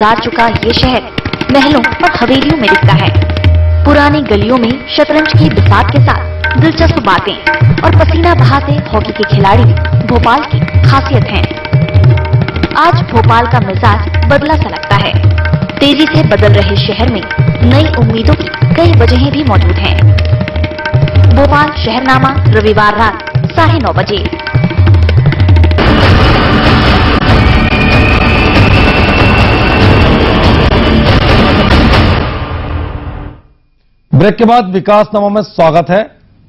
गुजार चुका ये शहर महलों और हवेलियों में दिखता है। पुरानी गलियों में शतरंज की बिसात के साथ दिलचस्प बातें और पसीना बहाते हॉकी के खिलाड़ी भोपाल की खासियत हैं। आज भोपाल का मिजाज बदला सा लगता है। तेजी से बदल रहे शहर में नई उम्मीदों की कई वजहें भी मौजूद हैं। भोपाल शहरनामा रविवार रात 9:30 बजे। ब्रेक के बाद विकासनामा में स्वागत है।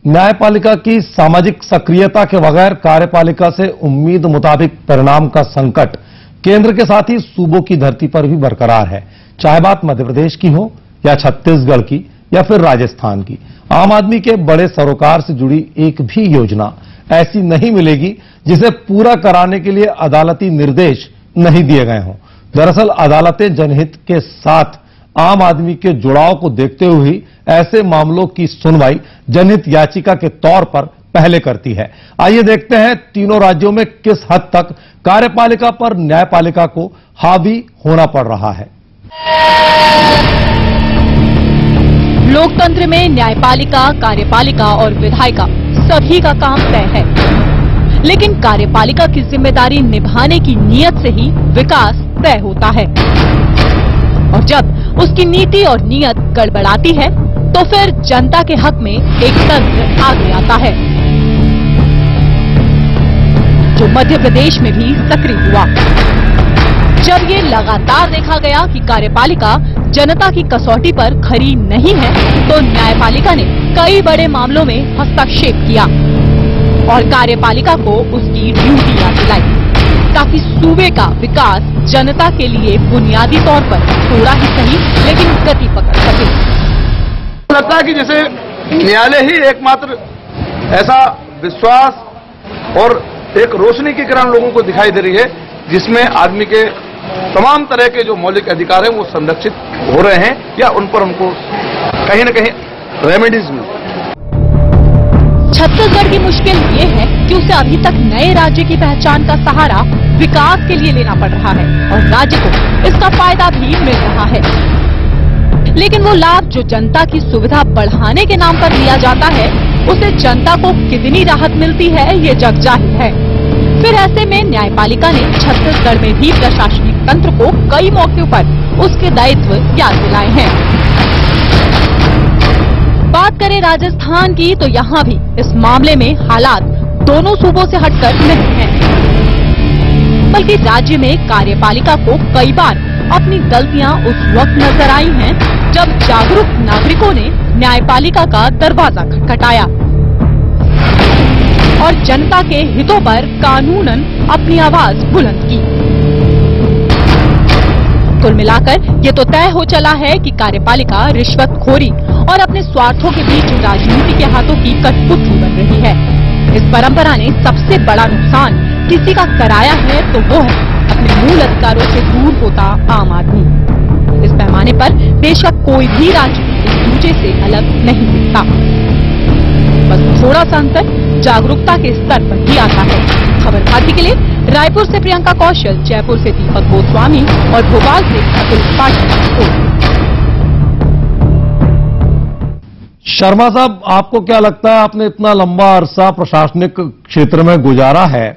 न्यायपालिका की सामाजिक सक्रियता के बगैर कार्यपालिका से उम्मीद मुताबिक परिणाम का संकट केंद्र के साथ ही सूबों की धरती पर भी बरकरार है। चाहे बात मध्य प्रदेश की हो या छत्तीसगढ़ की या फिर राजस्थान की, आम आदमी के बड़े सरोकार से जुड़ी एक भी योजना ऐसी नहीं मिलेगी जिसे पूरा कराने के लिए अदालती निर्देश नहीं दिए गए हों। दरअसल अदालतें जनहित के साथ आम आदमी के जुड़ाव को देखते हुए ही ऐसे मामलों की सुनवाई जनहित याचिका के तौर पर पहले करती है। आइए देखते हैं तीनों राज्यों में किस हद तक कार्यपालिका पर न्यायपालिका को हावी होना पड़ रहा है। लोकतंत्र में न्यायपालिका, कार्यपालिका और विधायिका सभी का काम तय है, लेकिन कार्यपालिका की जिम्मेदारी निभाने की नीयत से ही विकास तय होता है। और जब उसकी नीति और नीयत गड़बड़ाती है तो फिर जनता के हक में एक तंत्र आगे आता है, जो मध्य प्रदेश में भी सक्रिय हुआ। जब ये लगातार देखा गया कि कार्यपालिका जनता की कसौटी पर खरी नहीं है, तो न्यायपालिका ने कई बड़े मामलों में हस्तक्षेप किया और कार्यपालिका को उसकी ड्यूटी याद दिलाई, ताकि सूबे का विकास जनता के लिए बुनियादी तौर पर थोड़ा ही सही लेकिन गति पकड़ सके। लगता है कि जैसे न्यायालय ही एकमात्र ऐसा विश्वास और एक रोशनी की किरण लोगों को दिखाई दे रही है, जिसमें आदमी के तमाम तरह के जो मौलिक अधिकार हैं वो संरक्षित हो रहे हैं या उन पर हमको कहीं न कहीं रेमेडीज मिल। छत्तीसगढ़ की मुश्किल ये है कि उसे अभी तक नए राज्य की पहचान का सहारा विकास के लिए लेना पड़ रहा है और राज्य को इसका फायदा भी मिल रहा है, लेकिन वो लाभ जो जनता की सुविधा बढ़ाने के नाम पर लिया जाता है, उसे जनता को कितनी राहत मिलती है ये जग जाहिर है। फिर ऐसे में न्यायपालिका ने छत्तीसगढ़ में भी प्रशासनिक तंत्र को कई मौकों पर उसके दायित्व याद दिलाए हैं। बात करें राजस्थान की, तो यहाँ भी इस मामले में हालात दोनों सूबों से हटकर नहीं हैं, बल्कि राज्य में कार्यपालिका को कई बार अपनी गलतियां उस वक्त नजर आई हैं जब जागरूक नागरिकों ने न्यायपालिका का दरवाजा खटखटाया और जनता के हितों पर कानूनन अपनी आवाज बुलंद की। कुल मिलाकर ये तो तय हो चला है कि कार्यपालिका रिश्वतखोरी और अपने स्वार्थों के बीच राजनीति के हाथों की कठपुतली बन रही है। इस परंपरा ने सबसे बड़ा नुकसान किसी का कराया है तो वो है अपने मूल अधिकारों से दूर होता आम आदमी। इस पैमाने पर देश का कोई भी राज्य एक दूसरे से अलग नहीं दिखता, बस थोड़ा सा अंतर जागरूकता के स्तर पर ही आता है। खबर भारती के लिए रायपुर से प्रियंका कौशल, जयपुर से दीपक गोस्वामी और भोपाल से अतुल पाठक। शर्मा साहब, आपको क्या लगता है, आपने इतना लंबा अरसा प्रशासनिक क्षेत्र में गुजारा है,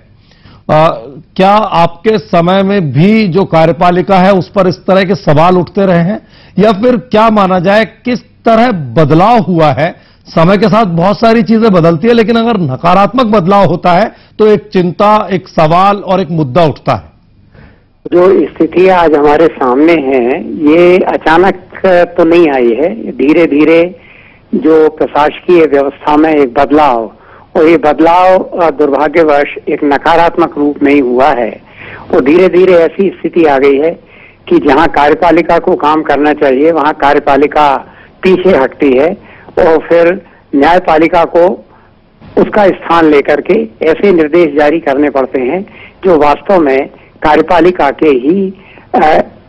क्या आपके समय में भी जो कार्यपालिका है उस पर इस तरह के सवाल उठते रहे हैं, या फिर क्या माना जाए किस तरह बदलाव हुआ है? समय के साथ बहुत सारी चीजें बदलती है, लेकिन अगर नकारात्मक बदलाव होता है तो एक चिंता, एक सवाल और एक मुद्दा उठता है। जो स्थिति आज हमारे सामने है, ये अचानक तो नहीं आई है। धीरे धीरे जो प्रशासकीय व्यवस्था में एक बदलाव, और ये बदलाव दुर्भाग्यवश एक नकारात्मक रूप में ही हुआ है, और धीरे धीरे ऐसी स्थिति आ गई है कि जहां कार्यपालिका को काम करना चाहिए वहां कार्यपालिका पीछे हटती है और फिर न्यायपालिका को उसका स्थान लेकर के ऐसे निर्देश जारी करने पड़ते हैं जो वास्तव में कार्यपालिका के ही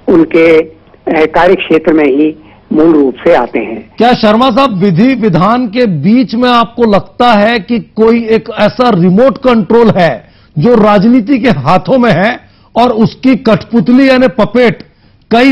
उनके कार्य क्षेत्र में ही मूल रूप से आते हैं। क्या शर्मा साहब, विधि विधान के बीच में आपको लगता है कि कोई एक ऐसा रिमोट कंट्रोल है जो राजनीति के हाथों में है और उसकी कठपुतली यानी पपेट कई